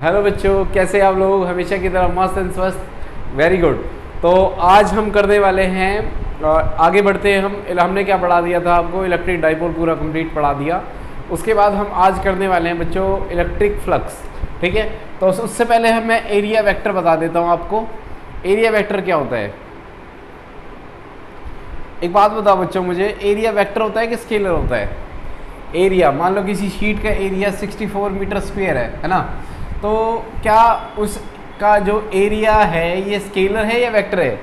Hello बच्चों, कैसे आप लोग? हमेशा की तरह मस्त एंड स्वस्थ। Very good. तो आज हम करने वाले हैं और आगे बढ़ते हैं। हमने क्या पढ़ा दिया था आपको? इलेक्ट्रिक डाइपोल पूरा कंप्लीट पढ़ा दिया। उसके बाद हम आज करने वाले हैं बच्चों इलेक्ट्रिक फ्लक्स। ठीक है, तो उससे पहले मैं एरिया वेक्टर बता देता हूँ आपको। एरिया वेक्टर क्या होता है? एक बात बताओ बच्चों मुझे, एरिया वेक्टर होता है कि स्केलर होता है? एरिया, मान लो किसी शीट का एरिया 64 मीटर स्क्वायर है ना, तो क्या उसका जो एरिया है ये स्केलर है या वेक्टर है?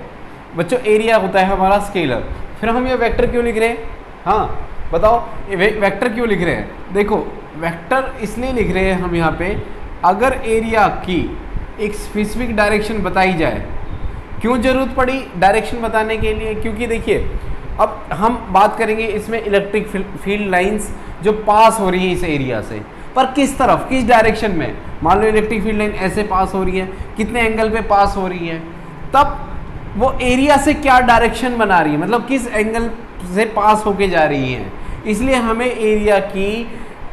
बच्चों एरिया होता है हमारा स्केलर। फिर हम ये वेक्टर क्यों लिख रहे हैं? हाँ बताओ, वेक्टर क्यों लिख रहे हैं? देखो, वेक्टर इसलिए लिख रहे हैं हम यहाँ पे, अगर एरिया की एक स्पेसिफिक डायरेक्शन बताई जाए। क्यों जरूरत पड़ी डायरेक्शन बताने के लिए? क्योंकि देखिए, अब हम बात करेंगे इसमें इलेक्ट्रिक फील्ड लाइंस जो पास हो रही है इस एरिया से, पर किस तरफ, किस डायरेक्शन में। मान लो इलेक्ट्रिक फील्ड लाइन ऐसे पास हो रही है, कितने एंगल पे पास हो रही है, तब वो एरिया से क्या डायरेक्शन बना रही है, मतलब किस एंगल से पास होके जा रही है। इसलिए हमें एरिया की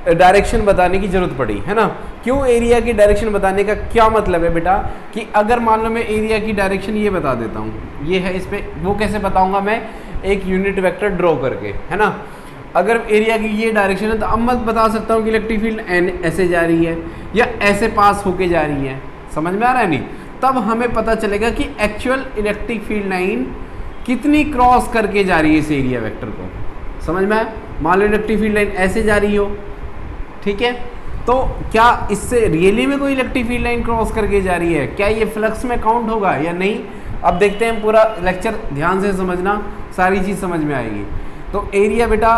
डायरेक्शन बताने की जरूरत पड़ी, है ना। क्यों एरिया की डायरेक्शन बताने का क्या मतलब है बेटा? कि अगर मान लो मैं एरिया की डायरेक्शन ये बता देता हूँ, ये है, इस पर वो कैसे बताऊँगा मैं? एक यूनिट वेक्टर ड्रॉ करके, है ना। अगर एरिया की ये डायरेक्शन है तो अब मैं बता सकता हूँ कि इलेक्ट्रिक फील्ड एन ऐसे जा रही है या ऐसे पास होके जा रही है। समझ में आ रहा है नहीं? तब हमें पता चलेगा कि एक्चुअल इलेक्ट्रिक फील्ड लाइन कितनी क्रॉस करके जा रही है इस एरिया वेक्टर को। समझ में आया? मान लो इलेक्ट्रिक फील्ड लाइन ऐसे जा रही हो, ठीक है, तो क्या इससे रियली में कोई इलेक्ट्रिक फील्ड लाइन क्रॉस करके जा रही है? क्या ये फ्लक्स में काउंट होगा या नहीं? अब देखते हैं, पूरा लेक्चर ध्यान से समझना, सारी चीज़ समझ में आएगी। तो एरिया बेटा,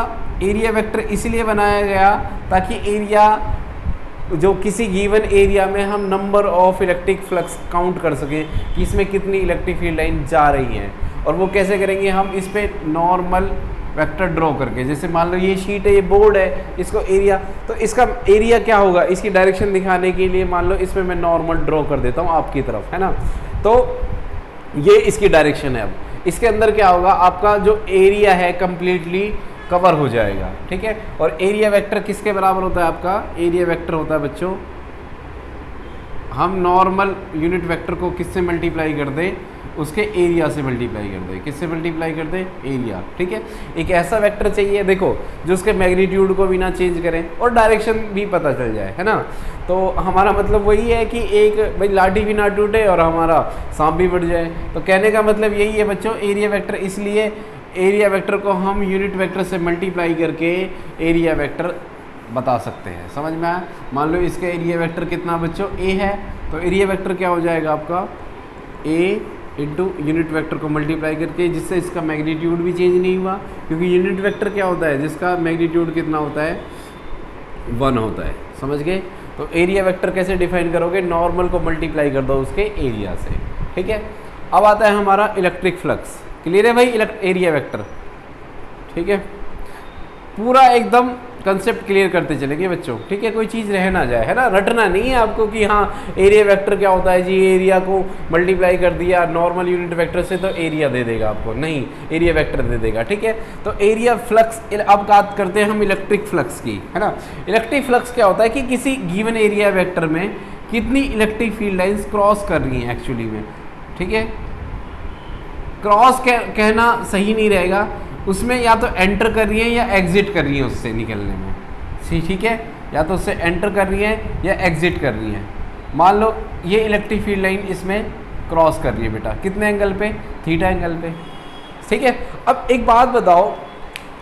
एरिया वेक्टर इसलिए बनाया गया ताकि एरिया, जो किसी गिवन एरिया में हम number of electric flux count कर सकें कि इसमें कितनी इलेक्ट्रिक फील्ड लाइन जा रही हैं। और वो कैसे करेंगे? हम इस पर नॉर्मल वेक्टर ड्रॉ करके। जैसे मान लो ये शीट है, ये बोर्ड है, इसको एरिया, तो इसका एरिया क्या होगा? इसकी डायरेक्शन दिखाने के लिए मान लो इसमें मैं नॉर्मल ड्रॉ कर देता हूँ आपकी तरफ, है ना। तो ये इसकी डायरेक्शन है। अब इसके अंदर क्या होगा? आपका जो एरिया है कंप्लीटली कवर हो जाएगा, ठीक है। और एरिया वेक्टर किसके बराबर होता है? आपका एरिया वेक्टर होता है बच्चों, हम नॉर्मल यूनिट वेक्टर को किससे मल्टीप्लाई कर दें? उसके एरिया से मल्टीप्लाई कर दे। किससे मल्टीप्लाई कर दे? एरिया, ठीक है। एक ऐसा वेक्टर चाहिए देखो जो उसके मैग्नीट्यूड को भी ना चेंज करें और डायरेक्शन भी पता चल जाए, है ना। तो हमारा मतलब वही है कि एक भाई लाठी भी ना टूटे और हमारा सांप भी बढ़ जाए। तो कहने का मतलब यही है बच्चों, एरिया वेक्टर, इसलिए एरिया वेक्टर को हम यूनिट वेक्टर से मल्टीप्लाई करके एरिया वेक्टर बता सकते हैं। समझ में आया? मान लो इसका एरिया वेक्टर कितना बच्चों? ए है, तो एरिया वेक्टर क्या हो जाएगा आपका? ए इंटू यूनिट वेक्टर को मल्टीप्लाई करके, जिससे इसका मैग्नीट्यूड भी चेंज नहीं हुआ, क्योंकि यूनिट वेक्टर क्या होता है? जिसका मैग्नीट्यूड कितना होता है? 1 होता है। समझ गए? तो एरिया वेक्टर कैसे डिफाइन करोगे? नॉर्मल को मल्टीप्लाई कर दो उसके एरिया से, ठीक है। अब आता है हमारा इलेक्ट्रिक फ्लक्स। क्लियर है भाई? एरिया वेक्टर, ठीक है। पूरा एकदम कंसेप्ट क्लियर करते चलेंगे बच्चों, ठीक है। कोई चीज़ रह ना जाए, है ना। रटना नहीं है आपको कि हाँ एरिया वेक्टर क्या होता है जी, एरिया को मल्टीप्लाई कर दिया नॉर्मल यूनिट वेक्टर से तो एरिया दे देगा आपको, नहीं, एरिया वेक्टर दे देगा, ठीक है। तो एरिया फ्लक्स, अब बात करते हैं हम इलेक्ट्रिक फ्लक्स की, है ना। इलेक्ट्रिक फ्लक्स क्या होता है कि किसी गिवन एरिया वेक्टर में कितनी इलेक्ट्रिक फील्ड लाइन्स क्रॉस कर रही हैं एक्चुअली में, ठीक है। क्रॉस कहना सही नहीं रहेगा, उसमें या तो एंटर कर रही है या एग्जिट कर रही है उससे निकलने में, ठीक है। या तो उससे एंटर कर रही है या एग्जिट कर रही है। मान लो ये इलेक्ट्रिक फील्ड लाइन इसमें क्रॉस कर रही है बेटा, कितने एंगल पे? थीटा एंगल पे, ठीक है। अब एक बात बताओ,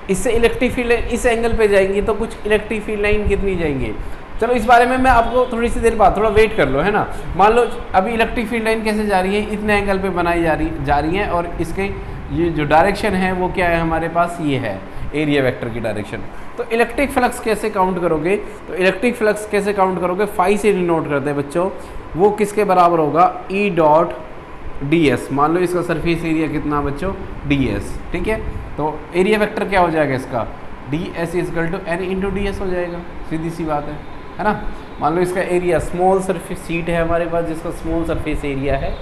इससे इलेक्ट्रिक फील्ड लाइन इस एंगल पे जाएंगी तो कुछ इलेक्ट्रिक फील्ड लाइन कितनी जाएंगी? चलो इस बारे में मैं आपको थोड़ी सी देर बाद, थोड़ा वेट कर लो, है ना। मान लो अभी इलेक्ट्रिक फील्ड लाइन कैसे जा रही है? इतने एंगल पे बनाई जा रही है और इसके ये जो डायरेक्शन है वो क्या है हमारे पास? ये है एरिया वेक्टर की डायरेक्शन। तो इलेक्ट्रिक फ्लक्स कैसे काउंट करोगे? तो इलेक्ट्रिक फ्लक्स कैसे काउंट करोगे? फाई से डिनोट करते हैं बच्चों। वो किसके बराबर होगा? ई डॉट डी एस। मान लो इसका सरफेस एरिया कितना बच्चों? डी एस, ठीक है। तो एरिया वेक्टर क्या हो जाएगा इसका? D S equal to n into D S हो जाएगा, सीधी सी बात है ना। मान लो इसका एरिया, स्मॉल सरफेस सीट है हमारे पास जिसका स्मॉल सरफेस एरिया है,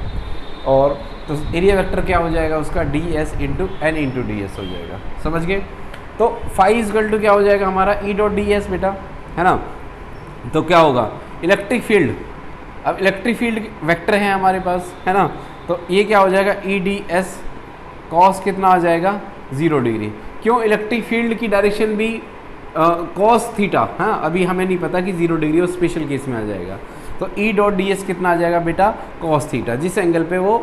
और तो एरिया वेक्टर क्या हो जाएगा उसका? D S into n into D S हो जाएगा। समझ गए? तो फाई इजकल टू क्या हो जाएगा हमारा? ई डॉट डी एस बेटा, है ना। तो क्या होगा? इलेक्ट्रिक फील्ड अब इलेक्ट्रिक फील्ड वेक्टर है हमारे पास, है ना, तो ये क्या हो जाएगा, ई डी एस कॉस कितना आ जाएगा 0 डिग्री। क्यों, इलेक्ट्रिक फील्ड की डायरेक्शन भी कॉस थीटा, हाँ अभी हमें नहीं पता कि 0 डिग्री और स्पेशल केस में आ जाएगा। तो ई डॉट डी एस कितना आ जाएगा बेटा, कॉस थीटा, जिस एंगल पे वो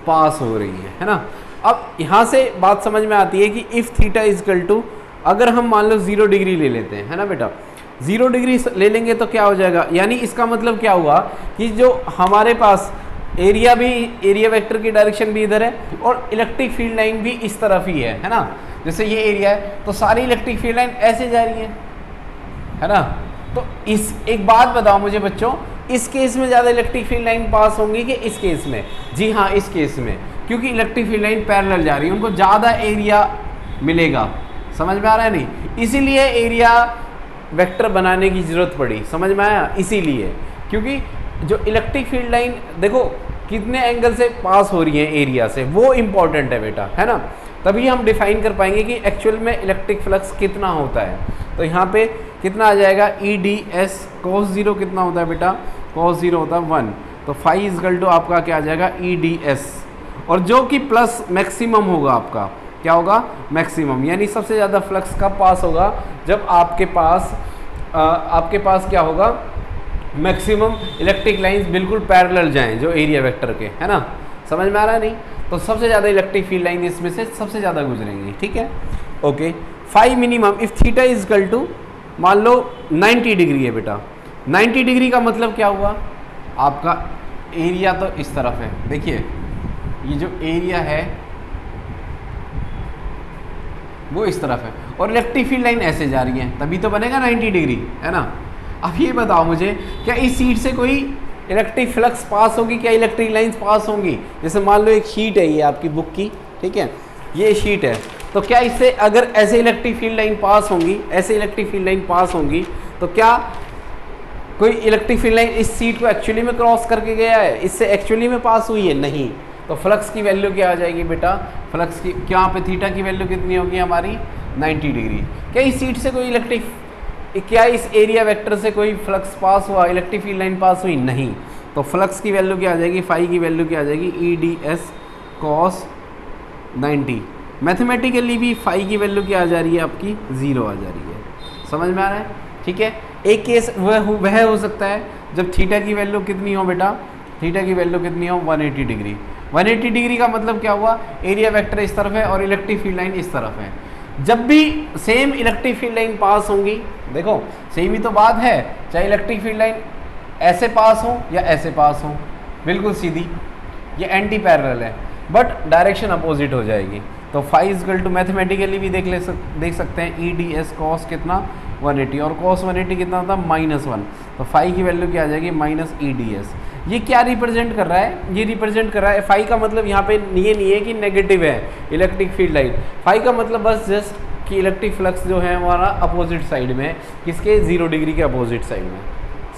पास हो रही है ना। अब यहाँ से बात समझ में आती है कि इफ़ थीटा इजकल टू, अगर हम मान लो 0 डिग्री ले लेते हैं, है ना बेटा, 0 डिग्री ले लेंगे तो क्या हो जाएगा, यानी इसका मतलब क्या हुआ कि जो हमारे पास एरिया भी, एरिया वेक्टर की डायरेक्शन भी इधर है और इलेक्ट्रिक फील्ड लाइन भी इस तरफ ही है ना। जैसे ये एरिया है तो सारी इलेक्ट्रिक फील्ड लाइन ऐसे जा रही है ना। तो इस एक बात बताओ मुझे बच्चों, इस केस में ज़्यादा इलेक्ट्रिक फील्ड लाइन पास होंगी कि इस केस में? जी हाँ, इस केस में, क्योंकि इलेक्ट्रिक फील्ड लाइन पैरेलल जा रही है, उनको ज़्यादा एरिया मिलेगा। समझ में आ रहा है नहीं? इसीलिए एरिया वेक्टर बनाने की ज़रूरत पड़ी, समझ में आया? इसीलिए, क्योंकि जो इलेक्ट्रिक फील्ड लाइन देखो कितने एंगल से पास हो रही है एरिया से, वो इम्पॉर्टेंट है बेटा, है ना। तभी हम डिफाइन कर पाएंगे कि एक्चुअल में इलेक्ट्रिक फ्लक्स कितना होता है। तो यहाँ पे कितना आ जाएगा, ई डी एस कॉस 0 कितना होता है बेटा, कॉस 0 होता है 1, तो फाई इजकल टू आपका क्या आ जाएगा, ई डी एस, और जो कि प्लस मैक्सिमम होगा आपका, क्या होगा, मैक्सिमम, यानी सबसे ज़्यादा फ्लक्स कब पास होगा, जब आपके पास क्या होगा, मैक्सिमम इलेक्ट्रिक लाइंस बिल्कुल पैरेलल जाएं जो एरिया वेक्टर के, है ना। समझ में आ रहा है नहीं? तो सबसे ज़्यादा इलेक्ट्रिक फील्ड लाइन इसमें से सबसे ज़्यादा गुजरेंगी, ठीक है, okay. Phi minimum if theta equal to, मान लो 90 डिग्री है बेटा, 90 डिग्री का मतलब क्या हुआ, आपका एरिया तो इस तरफ है, देखिए ये जो एरिया है वो इस तरफ है और इलेक्ट्रिक फील्ड लाइन ऐसे जा रही है, तभी तो बनेगा 90 डिग्री, है ना। अब ये बताओ मुझे, क्या इस सीट से कोई इलेक्ट्रिक फ्लक्स पास होगी, क्या इलेक्ट्रिक लाइंस पास होंगी? जैसे मान लो एक शीट है ये आपकी बुक की, ठीक है, ये शीट है, तो क्या इससे अगर ऐसे इलेक्ट्रिक फील्ड लाइन पास होंगी, ऐसे इलेक्ट्रिक फील्ड लाइन पास होंगी, तो क्या कोई इलेक्ट्रिक फील्ड लाइन इस सीट को एक्चुअली में क्रॉस करके गया है, इससे एक्चुअली में पास हुई है? नहीं। तो फ्लक्स की वैल्यू क्या आ जाएगी बेटा, फ्लक्स की क्या पे थीटा की वैल्यू कितनी होगी हमारी, 90 डिग्री। क्या इस सीट से कोई इलेक्ट्रिक, क्या इस एरिया वेक्टर से कोई फ्लक्स पास हुआ, इलेक्ट्रिक फील्ड लाइन पास हुई? नहीं। तो फ्लक्स की वैल्यू क्या आ जाएगी, फाई की वैल्यू क्या आ जाएगी, ई डी एस कॉस 90। मैथमेटिकली भी फाई की वैल्यू क्या आ जा रही है आपकी, 0 आ जा रही है। समझ में आ रहा है? ठीक है। एक केस वह हो सकता है जब थीटा की वैल्यू कितनी हो बेटा, थीटा की वैल्यू कितनी हो, 180 डिग्री। 180 डिग्री का मतलब क्या हुआ, एरिया वेक्टर इस तरफ है और इलेक्ट्रिक फील्ड लाइन इस तरफ है। जब भी सेम इलेक्ट्रिक फील्ड लाइन पास होंगी, देखो सेम ही तो बात है, चाहे इलेक्ट्रिक फील्ड लाइन ऐसे पास हो या ऐसे पास हो, बिल्कुल सीधी, ये एंटी पैरेलल है, बट डायरेक्शन अपोजिट हो जाएगी। तो फाई इजकल टू मैथमेटिकली भी देख सकते हैं, ई डी एस कॉस कितना 180 और कॉस 180 कितना होता है -1। तो फाई की वैल्यू क्या आ जाएगी, माइनस ई डी एस। ये क्या रिप्रेजेंट कर रहा है, ये रिप्रेजेंट कर रहा है, फाई का मतलब यहाँ पे ये नहीं है कि नेगेटिव है इलेक्ट्रिक फील्ड लाइन, फाई का मतलब बस जस्ट कि इलेक्ट्रिक फ्लक्स जो है हमारा अपोजिट साइड में, किसके, 0 डिग्री के अपोजिट साइड में।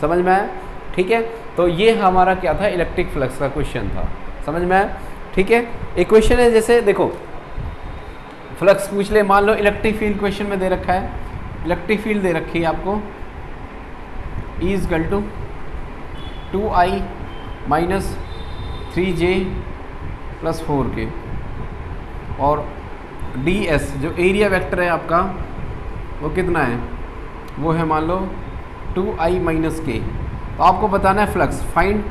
समझ में आया? ठीक है। तो ये हमारा क्या था, इलेक्ट्रिक फ्लक्स का क्वेश्चन था। समझ में आया? ठीक है। एक क्वेश्चन है, जैसे देखो फ्लक्स पूछ ले, मान लो इलेक्ट्रिक फील्ड क्वेश्चन में दे रखा है, इलेक्ट्रिक फील्ड दे रखी है आपको, E equal to 2I minus 3J plus 4K, और DS जो एरिया वेक्टर है आपका वो कितना है, वो है मान लो 2I माइनस K। तो आपको बताना है फ्लक्स, फाइंड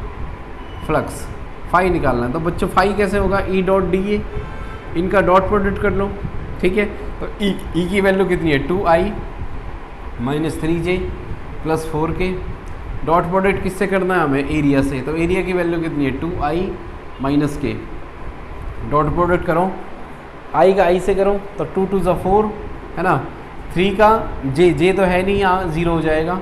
फ्लक्स, फाई निकालना है। तो बच्चों फाई कैसे होगा, E डॉट DA, इनका डॉट प्रोडक्ट कर लो, ठीक है। तो E की वैल्यू कितनी है, 2I minus 3J plus 4K, dot product किससे करना है हमें, एरिया से। तो एरिया की वैल्यू कितनी है, 2I minus K, dot product करो, I का I से करो तो 2 2 ज़ा 4, है ना, 3 का J तो है नहीं यहाँ, 0 हो जाएगा,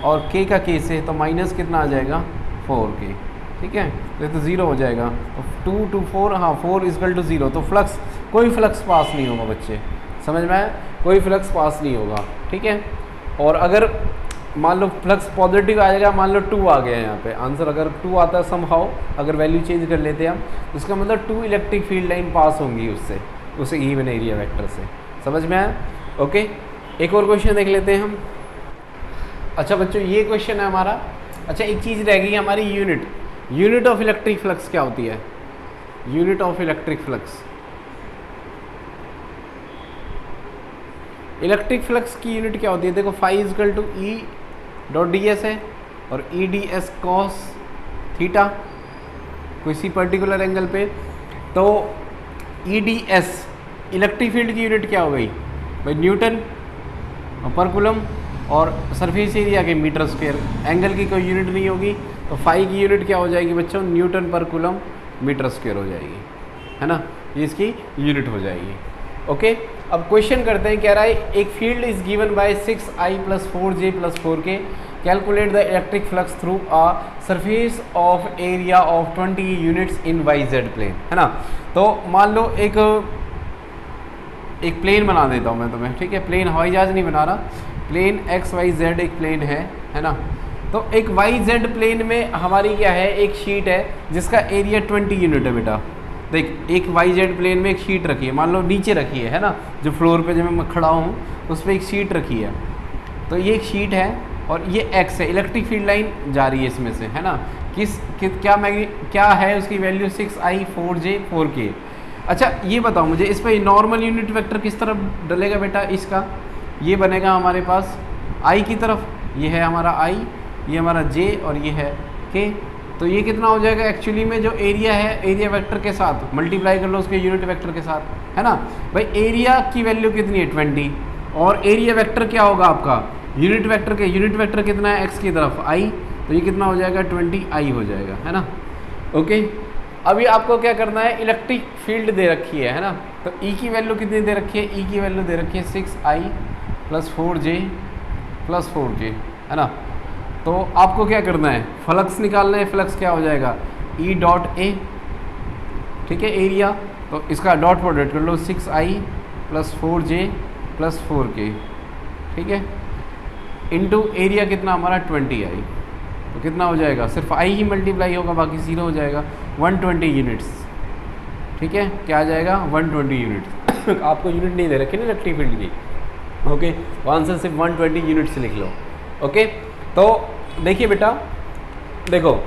और K का K से तो माइनस कितना आ जाएगा, 4K, ठीक है। तो ये तो 0 हो जाएगा, तो 2 2 4, हाँ 4 इजकल टू 0। तो फ्लक्स, कोई फ्लक्स पास नहीं होगा बच्चे, समझ में आया, कोई फ्लक्स पास नहीं होगा, ठीक है। और अगर मान लो फ्लक्स पॉजिटिव आएगा, मान लो 2 आ गया है यहाँ पे आंसर, अगर 2 आता है समहाउ, अगर वैल्यू चेंज कर लेते हैं हम, तो इसका मतलब 2 इलेक्ट्रिक फील्ड लाइन पास होंगी उससे, उस इवन एरिया वेक्टर से। समझ में आया? ओके। एक और क्वेश्चन देख लेते हैं हम। अच्छा बच्चों, ये क्वेश्चन है हमारा, अच्छा एक चीज़ रह गई हमारी यूनिट ऑफ इलेक्ट्रिक फ्लक्स क्या होती है? Unit of electric flux, electric flux की यूनिट क्या होती है? देखो phi equal to E dot D S है और E D S cos theta किसी पर्टिकुलर एंगल पे। तो E D S electric field की यूनिट क्या हो गई भाई? न्यूटन पर कूलम और सरफेस एरिया के मीटर स्क्वायर। एंगल की कोई यूनिट नहीं होगी तो फाई की यूनिट क्या हो जाएगी बच्चों? Newton per coulomb metre square हो जाएगी, है ना, ये इसकी यूनिट हो जाएगी। ओके, अब क्वेश्चन करते हैं, कह रहा है एक field is given by 6i + 4j + 4k, calculate the electric flux through a surface of area of 20 units in YZ plane, है ना। तो मान लो एक प्लेन बना देता हूँ मैं तुम्हें, ठीक है, प्लेन हवाई जहाज नहीं बना रहा, प्लेन XYZ एक प्लेन है ना। तो एक YZ प्लेन में हमारी क्या है, एक शीट है जिसका एरिया 20 यूनिट है बेटा। देख, एक YZ प्लेन में एक शीट रखी है, मान लो नीचे रखी है ना, जो फ्लोर पे जब मैं खड़ा हूँ उस पर एक शीट रखी है। तो ये एक शीट है और ये X है, इलेक्ट्रिक फील्ड लाइन जा रही है इसमें से, है ना। क्या है उसकी वैल्यू? 6i 4j 4k। अच्छा ये बताओ मुझे, इस पर नॉर्मल यूनिट वेक्टर किस तरफ डलेगा बेटा? इसका ये बनेगा हमारे पास I की तरफ, ये है हमारा I, ये हमारा J और ये है K। तो ये कितना हो जाएगा एक्चुअली में? जो एरिया है एरिया वेक्टर के साथ मल्टीप्लाई कर लो उसके यूनिट वेक्टर के साथ, है ना भाई। एरिया की वैल्यू कितनी है? 20, और एरिया वेक्टर क्या होगा आपका? यूनिट वेक्टर कितना है? x की तरफ I, तो ये कितना हो जाएगा? 20i हो जाएगा, है ना। ओके, अभी आपको क्या करना है, इलेक्ट्रिक फील्ड दे रखी है ना। तो E की वैल्यू कितनी दे रखी है? E की वैल्यू दे रखी है 6i + 4j + 4k, है ना। तो आपको क्या करना है? फ्लक्स निकालना है। फ्लक्स क्या हो जाएगा? E डॉट A, ठीक है, एरिया। तो इसका डॉट प्रोडक्ट कर लो, 6i + 4j + 4k, ठीक है, इनटू एरिया कितना हमारा? 20i। तो कितना हो जाएगा? सिर्फ I ही मल्टीप्लाई होगा, बाकी 0 हो जाएगा। 120 यूनिट्स, ठीक है, क्या आ जाएगा? 120 यूनिट्स। आपको यूनिट नहीं दे रखी ना इलेक्ट्रिक फील्ड की। ओके, तो आंसर सिर्फ 120 यूनिट्स लिख लो। ओके, तो देखिए बेटा, देखो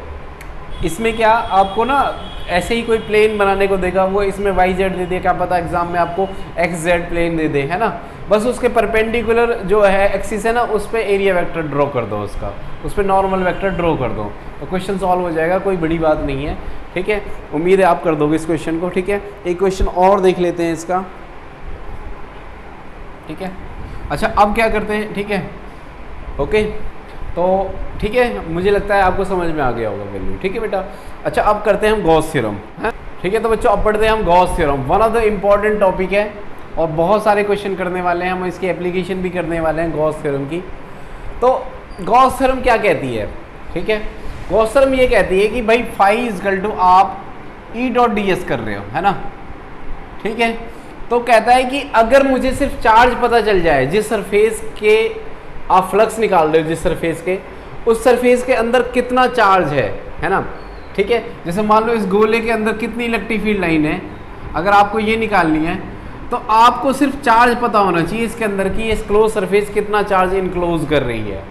इसमें क्या आपको ना ऐसे ही कोई प्लेन बनाने को देगा, वो इसमें YZ दे दे, क्या पता एग्जाम में आपको XZ प्लेन दे दे, है ना। बस उसके परपेंडिकुलर जो है एक्सिस है ना, उस पर एरिया वेक्टर ड्रॉ कर दो, उसका उस पर नॉर्मल वेक्टर ड्रॉ कर दो, तो क्वेश्चन सॉल्व हो जाएगा, कोई बड़ी बात नहीं है, ठीक है। उम्मीद है आप कर दोगे इस क्वेश्चन को, ठीक है। एक क्वेश्चन और देख लेते हैं इसका, ठीक है। अच्छा अब क्या करते हैं, ठीक है, ओके, तो ठीक है, मुझे लगता है आपको समझ में आ गया होगा वैल्यू, ठीक है बेटा। अच्छा अब करते हैं हम गॉस थ्योरम, है, ठीक है। तो बच्चों अब पढ़ते हैं हम Gauss theorem, one of the important topic है और बहुत सारे क्वेश्चन करने वाले हैं हम, इसकी एप्लीकेशन भी करने वाले हैं गॉस थ्योरम की। तो गॉस थ्योरम क्या कहती है, ठीक है। गॉस थ्योरम ये कहती है कि भाई फाई इजकल टू आप E डॉट डी एस कर रहे हो, है ना, ठीक है। तो कहता है कि अगर मुझे सिर्फ चार्ज पता चल जाए, जिस सरफेस के आप फ्लक्स निकाल रहे हो, जिस सरफेस के, उस सरफेस के अंदर कितना चार्ज है ना, ठीक है। जैसे मान लो इस गोले के अंदर कितनी इलेक्ट्रिक फील्ड लाइन है, अगर आपको ये निकालनी है तो आपको सिर्फ चार्ज पता होना चाहिए इसके अंदर की इस क्लोज सरफेस कितना चार्ज इनक्लोज कर रही है,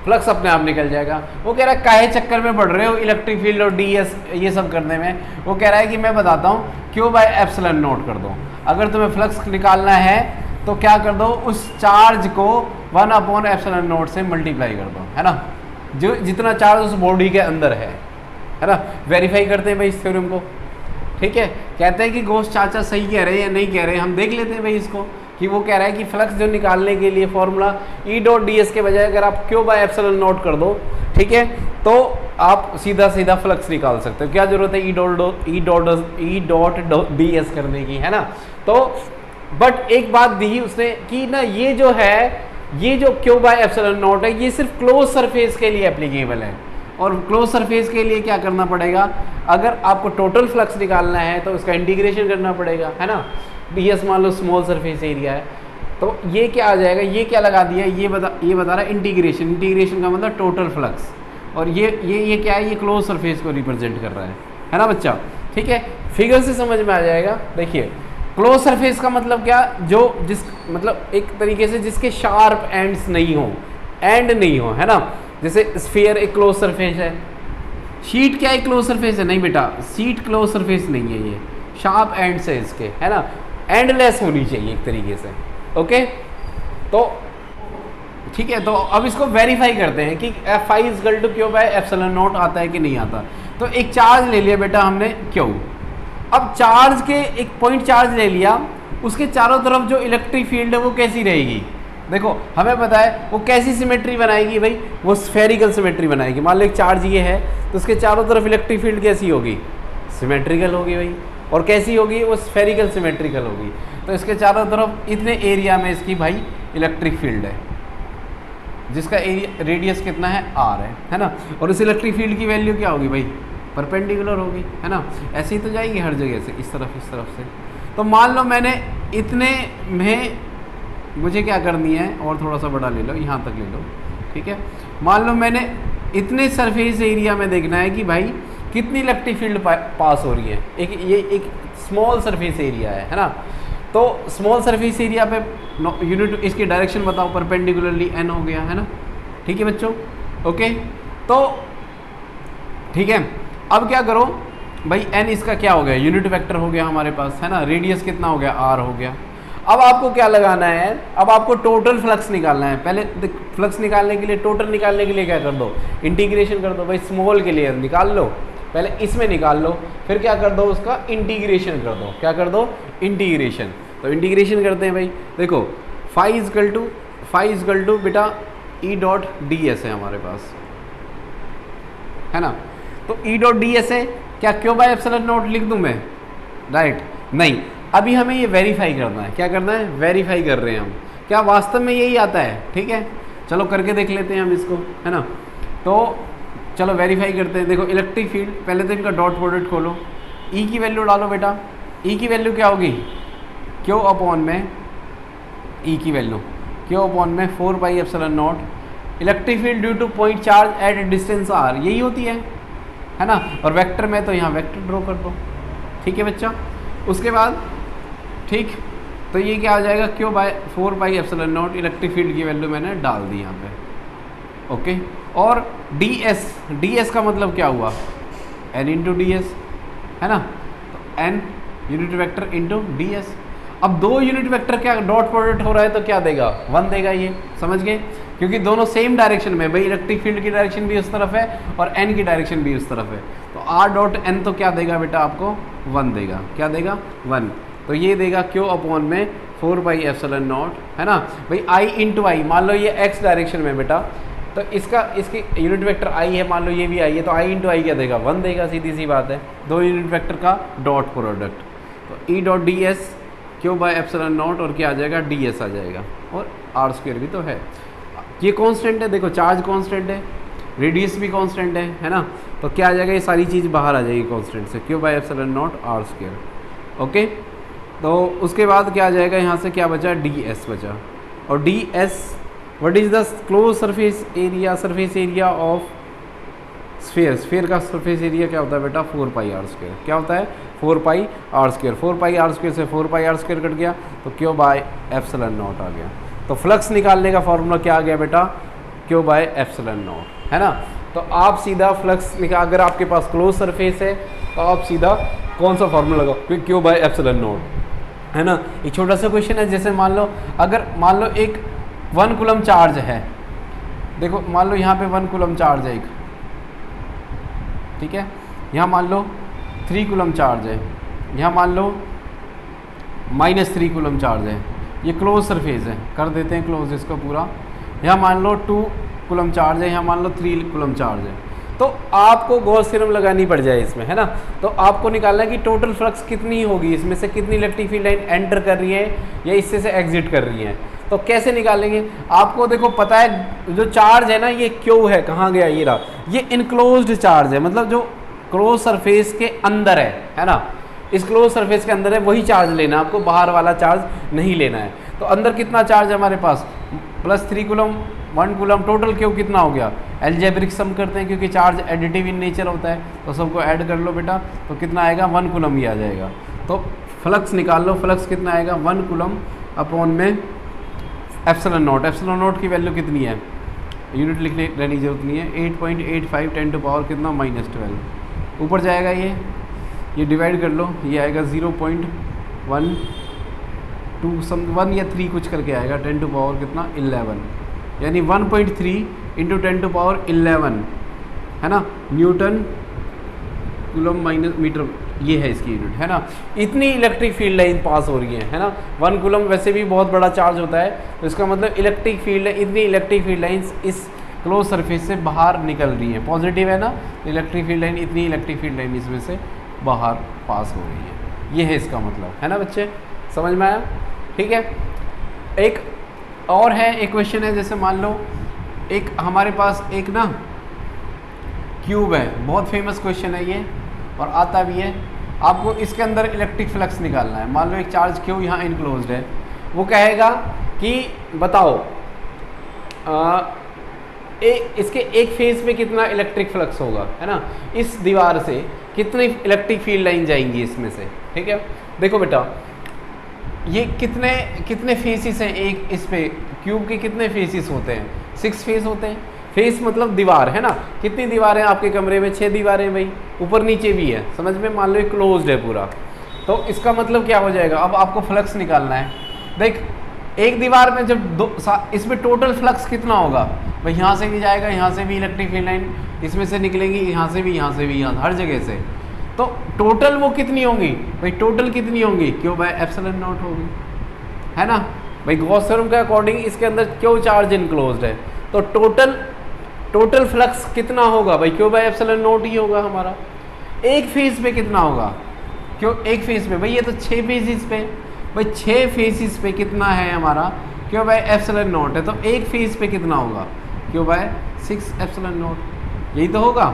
फ्लक्स अपने आप निकल जाएगा। वो कह रहा है काहे चक्कर में पड़ रहे हो इलेक्ट्रिक फील्ड और DS ये सब करने में, वो कह रहा है कि मैं बताता हूँ, Q/ε0 कर दो। अगर तुम्हें फ्लक्स निकालना है तो क्या कर दो, उस चार्ज को 1/ε0 से मल्टीप्लाई कर दो, है ना, जो जितना चार्ज उस बॉडी के अंदर है ना। वेरीफाई करते हैं भाई इस थ्योरम को, ठीक है। कहते हैं कि गॉस चाचा सही कह रहे हैं या नहीं कह रहे हैं, हम देख लेते हैं भाई इसको, कि वो कह रहा है कि फ्लक्स जो निकालने के लिए formula E dot D S के बजाय अगर आप Q/ε0 कर दो, ठीक है, तो आप सीधा सीधा फ्लक्स निकाल सकते हो। क्या जरूरत है E डॉट डी एस करने की, है ना। तो बट एक बात दी उसने कि ना ये जो है, ये जो Q/ε0 है, ये सिर्फ क्लोज सरफेस के लिए एप्लीकेबल है, और क्लोज सरफेस के लिए क्या करना पड़ेगा, अगर आपको टोटल फ्लक्स निकालना है तो उसका इंटीग्रेशन करना पड़ेगा, है ना। DS मान लो स्मॉल सरफेस एरिया है, तो ये क्या आ जाएगा, ये क्या लगा दिया, ये बता रहा है इंटीग्रेशन का मतलब टोटल फ्लक्स, और ये क्या है, ये क्लोज सरफेस को रिप्रेजेंट कर रहा है ना बच्चा, ठीक है। फिगर से समझ में आ जाएगा। देखिए क्लोज सरफेस का मतलब क्या, मतलब एक तरीके से जिसके शार्प एंड नहीं हो, है ना। जैसे स्फीयर एक क्लोज सरफेस है, शीट क्या एक क्लोज सरफेस है? नहीं बेटा, शीट क्लोज सरफेस नहीं है, ये शार्प एंड्स है इसके, है ना, एंडलेस होनी चाहिए एक तरीके से। ओके, तो ठीक है, तो अब इसको वेरीफाई करते हैं कि Fi equal to q by epsilon naught आता है कि नहीं आता। तो एक चार्ज ले लिया बेटा हमने क्यू, अब चार्ज के एक पॉइंट चार्ज ले लिया, उसके चारों तरफ जो इलेक्ट्रिक फील्ड है वो कैसी रहेगी? देखो हमें पता है वो कैसी सिमेट्री बनाएगी भाई, वो स्फेरिकल सिमेट्री बनाएगी। मान लो एक चार्ज ये है तो उसके चारों तरफ इलेक्ट्रिक फील्ड कैसी होगी? सिमेट्रिकल होगी भाई। और कैसी होगी? वो स्फेरिकल सिमेट्रिकल होगी। तो इसके चारों तरफ इतने एरिया में इसकी भाई इलेक्ट्रिक फील्ड है, जिसका एरिया रेडियस कितना है? r है ना। और उस इलेक्ट्रिक फील्ड की वैल्यू क्या होगी भाई? परपेंडिकुलर होगी, है ना। ऐसे ही तो जाएगी हर जगह से, इस तरफ से। तो मान लो मैंने इतने में, मुझे क्या करनी है, और थोड़ा सा बड़ा ले लो, यहाँ तक ले लो, ठीक है। मान लो मैंने इतने सरफेस एरिया में देखना है कि भाई कितनी इलेक्ट्रिक फील्ड पास हो रही है। ये एक स्मॉल सरफेस एरिया है ना। तो स्मॉल सरफेस एरिया पे यूनिट इसकी डायरेक्शन बताओ, परपेंडिकुलरली n हो गया, है ना। ठीक है बच्चों, ओके। तो ठीक है, अब क्या करो भाई, n इसका क्या हो गया? यूनिट वेक्टर हो गया हमारे पास, है ना। रेडियस कितना हो गया? r हो गया। अब आपको क्या लगाना है? अब आपको टोटल फ्लक्स निकालना है। पहले फ्लक्स निकालने के लिए, टोटल निकालने के लिए क्या कर दो? इंटीग्रेशन कर दो भाई। स्मॉल के लिए निकाल लो, पहले इसमें निकाल लो, फिर क्या कर दो? उसका इंटीग्रेशन कर दो। क्या कर दो? इंटीग्रेशन। तो इंटीग्रेशन करते हैं भाई। देखो फाई इजकल टू बेटा ई डॉट डी एस है हमारे पास, है ना। तो ई डॉट डी एस है, क्या क्यू बाय एप्सिलॉन नॉट लिख दूं मैं? राइट, नहीं। अभी हमें ये वेरीफाई करना है। क्या करना है? वेरीफाई कर रहे हैं हम, क्या वास्तव में यही आता है। ठीक है, चलो करके देख लेते हैं हम इसको, है ना। तो चलो वेरीफाई करते हैं। देखो इलेक्ट्रिक फील्ड, पहले तो इनका डॉट प्रोडक्ट खोलो, ई की वैल्यू डालो बेटा। ई की वैल्यू क्या होगी? क्यू अपॉन में ई की वैल्यू क्यू अपॉन में 4 pi epsilon naught electric field due two point charge at A distance r, यही होती है ना। और वेक्टर में तो यहाँ वेक्टर ड्रॉ कर दो। ठीक है बच्चा, उसके बाद ठीक, तो ये क्या आ जाएगा? Q by 4 pi epsilon naught electric field की वैल्यू मैंने डाल दी यहाँ पे। ओके, और ds का मतलब क्या हुआ? n इंटू डी एस, है ना। तो n unit vector into D S. अब दो यूनिट वेक्टर क्या डॉट प्रोडक्ट हो रहा है तो क्या देगा? 1 देगा। ये समझ गए, क्योंकि दोनों सेम डायरेक्शन में, भाई इलेक्ट्रिक फील्ड की डायरेक्शन भी उस तरफ है और n की डायरेक्शन भी उस तरफ है। तो r डॉट n तो क्या देगा बेटा? आपको 1 देगा। क्या देगा? 1। तो ये देगा क्यू अपॉन में 4 पाई एप्सिलॉन नॉट, है ना भाई। i इंटू आई, मान लो ये x डायरेक्शन में बेटा, तो इसकी यूनिट वेक्टर i है, मान लो ये भी i है, तो i इंटू आई क्या देगा? 1 देगा। सीधी सी बात है, दो यूनिट वेक्टर का डॉट प्रोडक्ट। तो ई dot D S Q by epsilon not, और क्या आ जाएगा? डी एस आ जाएगा, और आर स्क्वायर भी तो है। ये कांस्टेंट है, देखो चार्ज कांस्टेंट है, रेडियस भी कांस्टेंट है ना। तो क्या आ जाएगा? ये सारी चीज़ बाहर आ जाएगी कांस्टेंट से, q by epsilon naught r square. Okay, तो उसके बाद क्या आ जाएगा? यहाँ से क्या बचा? डी एस बचा। और D S what is the close surface area of sphere का सरफेस एरिया क्या होता है बेटा? 4 पाई आर स्क्वायर। क्या होता है? 4 pi r square. 4 pi r square से 4 पाई आर स्क्वायर कट गया, तो क्यू बाय एप्सिलॉन नॉट आ गया। तो फ्लक्स निकालने का फॉर्मूला क्या आ गया बेटा? क्यू बाय एप्सिलॉन नॉट, है ना। तो आप सीधा फ्लक्स निकाल, अगर आपके पास क्लोज सरफेस है तो आप सीधा कौन सा फॉर्मूला लगाओ? क्यू बाय एप्सिलॉन नॉट, है ना। एक छोटा सा क्वेश्चन है, जैसे मान लो एक 1 कूलम चार्ज है। देखो मान लो यहाँ पे 1 कूलम चार्ज है एक, ठीक है। यहाँ मान लो 3 कूलम चार्ज है, यहाँ मान लो -3 कूलम चार्ज है। ये क्लोज सरफेस है, कर देते हैं क्लोज इसको पूरा। यहाँ मान लो 2 कूलम चार्ज है, यहाँ मान लो 3 कूलम चार्ज है। तो आपको गॉस थ्योरम लगानी पड़ जाए इसमें, है ना। तो आपको निकालना है कि टोटल फ्लक्स कितनी होगी, इसमें से कितनी इलेक्ट्रिक फील्ड लाइन एंटर कर रही है या इससे से एग्जिट कर रही है। तो कैसे निकालेंगे? आपको देखो पता है जो चार्ज है ना, ये क्यू है, कहाँ गया? ये रहा। ये इनक्लोज्ड चार्ज है, मतलब जो क्लोज सरफेस के अंदर है ना। इस क्लोज सरफेस के अंदर है, वही चार्ज लेना है आपको, बाहर वाला चार्ज नहीं लेना है। तो अंदर कितना चार्ज है हमारे पास? +3 कूलम, 1 कूलम। टोटल क्यू कितना हो गया? एल्जेब्रिक सम करते हैं, क्योंकि चार्ज एडिटिव इन नेचर होता है, तो सबको ऐड कर लो बेटा। तो कितना आएगा? 1 कूलम ही आ जाएगा। तो फ्लक्स निकाल लो, फ्लक्स कितना आएगा? 1 कूलम अपॉन में एप्सिलॉन नॉट। एप्सिलॉन नॉट की वैल्यू कितनी है? यूनिट लिखने रहने की जरूरत नहीं है। 8.85 10 टू पावर कितना -12, ऊपर जाएगा ये डिवाइड कर लो, ये आएगा 0.12 सम 1 या 3 कुछ करके आएगा 10 टू पावर कितना 11, यानी 1.3 इंटू 10 टू पावर 11 है ना न्यूटन कूलम माइनस मीटर, ये है इसकी यूनिट है ना। इतनी इलेक्ट्रिक फील्ड लाइन पास हो रही है ना। 1 कूलम वैसे भी बहुत बड़ा चार्ज होता है, तो इसका मतलब इलेक्ट्रिक फील्ड, इतनी इलेक्ट्रिक फील्ड लाइंस इस क्लोज सरफेस से बाहर निकल रही हैं। पॉजिटिव है ना, इलेक्ट्रिक फील्ड लाइन, इतनी इलेक्ट्रिक फील्ड लाइन इसमें से बाहर पास हो रही है, ये है इसका मतलब, है ना बच्चे, समझ में आया? ठीक है। एक और है, एक क्वेश्चन है, जैसे मान लो एक हमारे पास एक ना क्यूब है, बहुत फेमस क्वेश्चन है ये और आता भी है। आपको इसके अंदर इलेक्ट्रिक फ्लक्स निकालना है। मान लो एक चार्ज क्यू यहाँ इनक्लोज्ड है, वो कहेगा कि बताओ इसके एक फेज में कितना इलेक्ट्रिक फ्लक्स होगा, है ना। इस दीवार से कितनी इलेक्ट्रिक फील्ड लाइन जाएंगी इसमें से, ठीक है। देखो बेटा, ये कितने फेसिस हैं एक इस पे क्यूब के, कितने फेसिस होते हैं? 6 फेस होते हैं। फेस मतलब दीवार, है ना। कितनी दीवारें आपके कमरे में? 6 दीवारें भाई, ऊपर नीचे भी है, समझ में। मान लो ये क्लोज्ड है पूरा, तो इसका मतलब क्या हो जाएगा? अब आपको फ्लक्स निकालना है। देख, एक दीवार में जब इसमें टोटल फ्लक्स कितना होगा भाई? यहाँ से भी जाएगा, यहाँ से भी इलेक्ट्रिक फील्ड लाइन इसमें से निकलेंगी, यहाँ से भी, यहाँ से भी, यहाँ हर जगह से। तो टोटल वो कितनी होंगी भाई? टोटल कितनी होंगी? क्यों बाय एप्सिलॉन नॉट होगी, है ना भाई। गॉस थ्योरम के अकॉर्डिंग इसके अंदर क्यों चार्ज इनक्लोज्ड है, तो टोटल फ्लक्स कितना होगा भाई? क्यों बाय एप्सिलॉन नॉट ही होगा हमारा। एक फेज पे कितना होगा? क्यों एक फेज पे भाई? ये तो 6 फेजिस पे भाई, 6 फेजिस पे कितना है हमारा? क्यों बाय एप्सिलॉन नॉट है, तो एक फेज पे कितना होगा? क्यों बाय 6 एप्सिलॉन नॉट, यही तो होगा,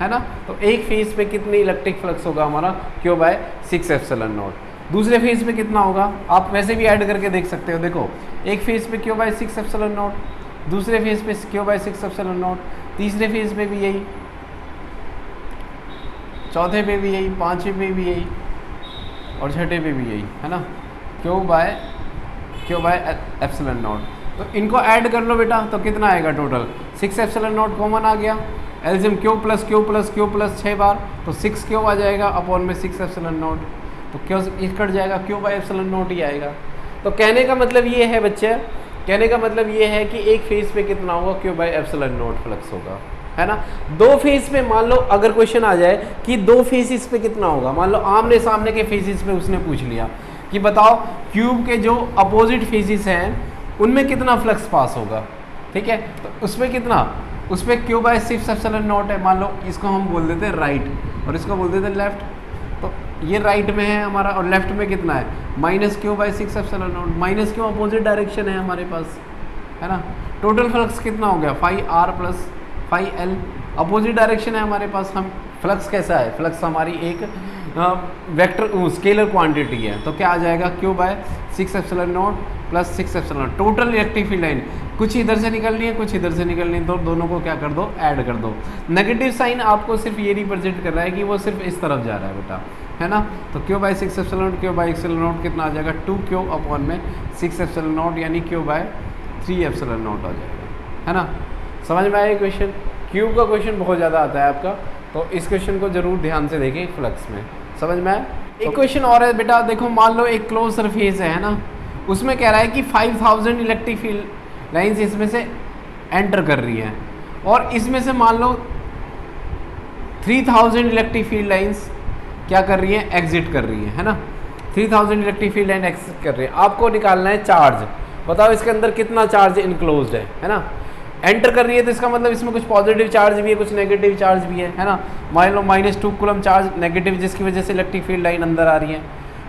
है ना। तो एक फेज पे कितनी इलेक्ट्रिक फ्लक्स होगा हमारा? क्यों बाय 6 एप्सिलॉन नॉट। दूसरे फेज पे कितना होगा? आप वैसे भी ऐड करके देख सकते हो। देखो, एक फेज पे क्यों बाय 6 एप्सिलॉन नॉट, दूसरे फेज पे क्यों बाय 6 एप्सिलॉन नॉट, तीसरे फेज पे भी यही, चौथे पे भी यही, पांचवें पे भी यही और छठे पे भी यही, है ना। क्यों बाय एप्सिलॉन नॉट। तो इनको ऐड कर लो बेटा, तो कितना आएगा टोटल? 6 एप्सिलॉन नॉट कॉमन आ गया, एल्सियम क्यू प्लस 6 बार, तो 6 क्यों आ जाएगा अपॉन में 6 एप्सिलॉन नॉट, तो क्यों कट जाएगा, क्यों बाय एप्सिलॉन नॉट ही आएगा। तो कहने का मतलब ये है बच्चे, कहने का मतलब ये है कि एक फेज पे कितना होगा? क्यों बाय एप्सिलॉन नॉट फ्लक्स होगा, है ना। 2 फेज पे मान लो अगर क्वेश्चन आ जाए कि 2 फेसिस पे कितना होगा, मान लो आमने सामने के फेसिस पे उसने पूछ लिया कि बताओ क्यूब के जो अपोजिट फेसिस हैं उनमें कितना फ्लक्स पास होगा, ठीक है। तो उसमें कितना, उस पर क्यू बाय 6 एप्सिलॉन नॉट है। मान लो इसको हम बोल देते हैं राइट और इसको बोल देते हैं लेफ्ट, तो ये राइट में है हमारा और लेफ्ट में कितना है? -q by 6 epsilon naught. Minus क्यों? अपोजिट डायरेक्शन है हमारे पास, है ना। टोटल फ्लक्स कितना हो गया? φr plus φl, opposite direction है हमारे पास। हम फ्लक्स कैसा है? फ्लक्स हमारी एक वेक्टर स्केलर क्वांटिटी है, तो क्या आ जाएगा? q by 6 epsilon naught plus 6 epsilon naught. Total electric field line कुछ इधर से निकलनी है, कुछ इधर से निकलनी है, तो दोनों को क्या कर दो? ऐड कर दो। नेगेटिव साइन आपको सिर्फ ये रिप्रेजेंट कर रहा है कि वो सिर्फ इस तरफ जा रहा है बेटा, है ना। तो Q by 6 epsilon naught, q by epsilon naught कितना आ जाएगा? 2q अपॉन में 6 एप्सिलॉन नॉट, यानी क्यू बाय 3 एप्सिलॉन नॉट आ जाएगा, है ना। समझ में आया क्वेश्चन? क्यूब का क्वेश्चन बहुत ज़्यादा आता है आपका, तो इस क्वेश्चन को जरूर ध्यान से देखें फ्लक्स में, समझ में आया। एक क्वेश्चन और है बेटा, देखो मान लो एक क्लोज सरफेस है ना, उसमें कह रहा है कि 5000 इलेक्ट्रिक फील्ड लाइंस इसमें से एंटर कर रही हैं और इसमें से मान लो 3000 इलेक्ट्रिक फील्ड लाइंस क्या कर रही है? एग्जिट कर रही है ना। 3000 इलेक्ट्रिक फील्ड लाइन एग्जिट कर रही है। आपको निकालना है चार्ज, बताओ इसके अंदर कितना चार्ज इनक्लोज्ड है ना। एंटर कर रही है तो इसका मतलब इसमें कुछ पॉजिटिव चार्ज भी है, कुछ नेगेटिव चार्ज भी है ना। मान लो -2 कूलम चार्ज नेगेटिव, जिसकी वजह से इलेक्ट्रिक फील्ड लाइन अंदर आ रही है,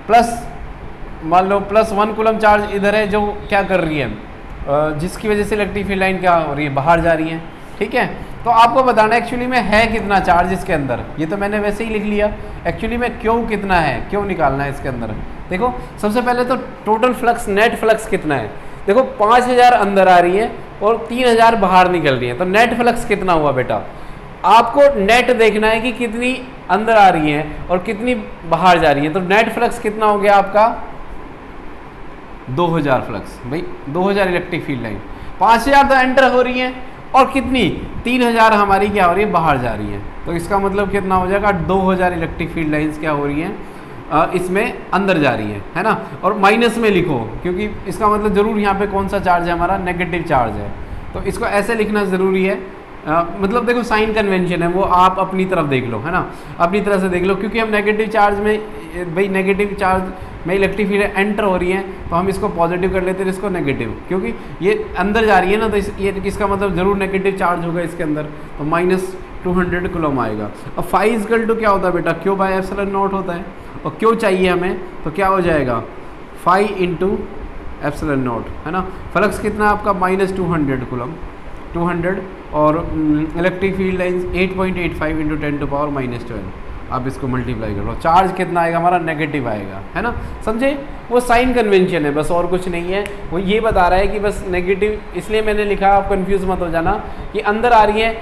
प्लस मान लो +1 कूलम चार्ज इधर है जो क्या कर रही है, जिसकी वजह से इलेक्ट्रिक फील्ड लाइन क्या हो रही है? बाहर जा रही है, ठीक है। तो आपको बताना एक्चुअली में है कितना चार्ज इसके अंदर, ये तो मैंने वैसे ही लिख लिया। एक्चुअली में क्यों कितना है, क्यों निकालना है इसके अंदर। देखो सबसे पहले तो टोटल फ्लक्स, नेट फ्लक्स कितना है? देखो 5000 अंदर आ रही है और 3000 बाहर निकल रही है, तो नेट फ्लक्स कितना हुआ बेटा? आपको नेट देखना है कि कितनी अंदर आ रही है और कितनी बाहर जा रही है। तो नेट फ्लक्स कितना हो गया आपका? 2000 फ्लक्स भाई, 2000 इलेक्ट्रिक फील्ड लाइन। 5000 तो एंटर हो रही है और कितनी 3000 हमारी क्या हो रही है, बाहर जा रही है। तो इसका मतलब कितना हो जाएगा, 2000 इलेक्ट्रिक फील्ड लाइंस क्या हो रही हैं, इसमें अंदर जा रही है ना। और माइनस में लिखो, क्योंकि इसका मतलब ज़रूर यहाँ पे कौन सा चार्ज है, हमारा नेगेटिव चार्ज है। तो इसको ऐसे लिखना ज़रूरी है। मतलब देखो साइन कन्वेंशन है, वो आप अपनी तरफ देख लो, है ना, अपनी तरह से देख लो। क्योंकि हम नेगेटिव चार्ज में, भाई नेगेटिव चार्ज में इलेक्ट्रिक फील्ड एंटर हो रही है, तो हम इसको पॉजिटिव कर लेते हैं, इसको नेगेटिव, क्योंकि ये अंदर जा रही है ना, तो ये इसका मतलब ज़रूर नेगेटिव चार्ज होगा इसके अंदर, तो -200 कूलम आएगा। अब फाई इक्वल टू क्या होता है बेटा, क्यू बाय एप्सिलॉन नॉट होता है, और क्यों चाहिए हमें, तो क्या हो जाएगा फाई इंटू एप्सिलॉन नॉट, है ना। फ्लक्स कितना आपका -200 कूलम, 200, और इलेक्ट्रिक फील्ड लाइंस 8.85 इंटू 10⁻⁻12। आप इसको मल्टीप्लाई कर लो, चार्ज कितना आएगा हमारा, नेगेटिव आएगा, है ना। समझे, वो साइन कन्वेंशन है बस, और कुछ नहीं है। वो ये बता रहा है कि बस नेगेटिव, इसलिए मैंने लिखा, आप कंफ्यूज मत हो जाना कि अंदर आ रही है,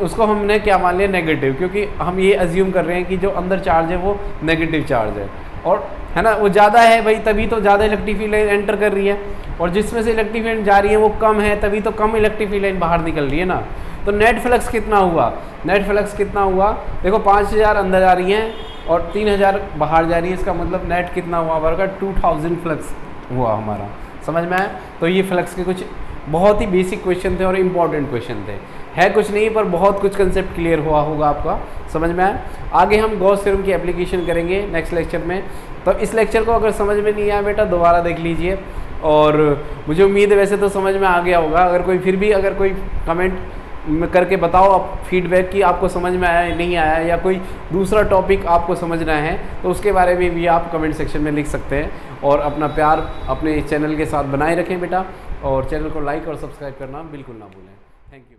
उसको हमने क्या मान लिया, नेगेटिव, क्योंकि हम ये अज्यूम कर रहे हैं कि जो अंदर चार्ज है वो नेगेटिव चार्ज है, और है ना, वो ज़्यादा है भाई, तभी तो ज़्यादा इलेक्ट्रिक फील्ड लाइन एंटर कर रही है, और जिसमें से इलेक्ट्रिक फील्ड जा रही है वो कम है, तभी तो कम इलेक्ट्रिक फील्ड लाइन बाहर निकल रही है ना। तो नेट फ्लक्स कितना हुआ, नेट फ्लक्स कितना हुआ, देखो 5000 अंदर जा रही हैं और 3000 बाहर जा रही है, इसका मतलब नेट कितना हुआ हमारा, 2000 फ्लक्स हुआ हमारा। समझ में आया। तो ये फ्लक्स के कुछ बहुत ही बेसिक क्वेश्चन थे और इम्पॉर्टेंट क्वेश्चन थे, है कुछ नहीं पर बहुत कुछ कंसेप्ट क्लियर हुआ होगा आपका, समझ में आया। आगे हम गॉस थ्योरम की एप्लीकेशन करेंगे नेक्स्ट लेक्चर में। तो इस लेक्चर को अगर समझ में नहीं आया बेटा, दोबारा देख लीजिए, और मुझे उम्मीद है वैसे तो समझ में आ गया होगा। अगर कोई फिर भी अगर कोई कमेंट करके बताओ आप फीडबैक कि आपको समझ में आया नहीं आया, या कोई दूसरा टॉपिक आपको समझना है, तो उसके बारे में भी आप कमेंट सेक्शन में लिख सकते हैं। और अपना प्यार अपने चैनल के साथ बनाए रखें बेटा, और चैनल को लाइक और सब्सक्राइब करना बिल्कुल ना भूलें। Thank you.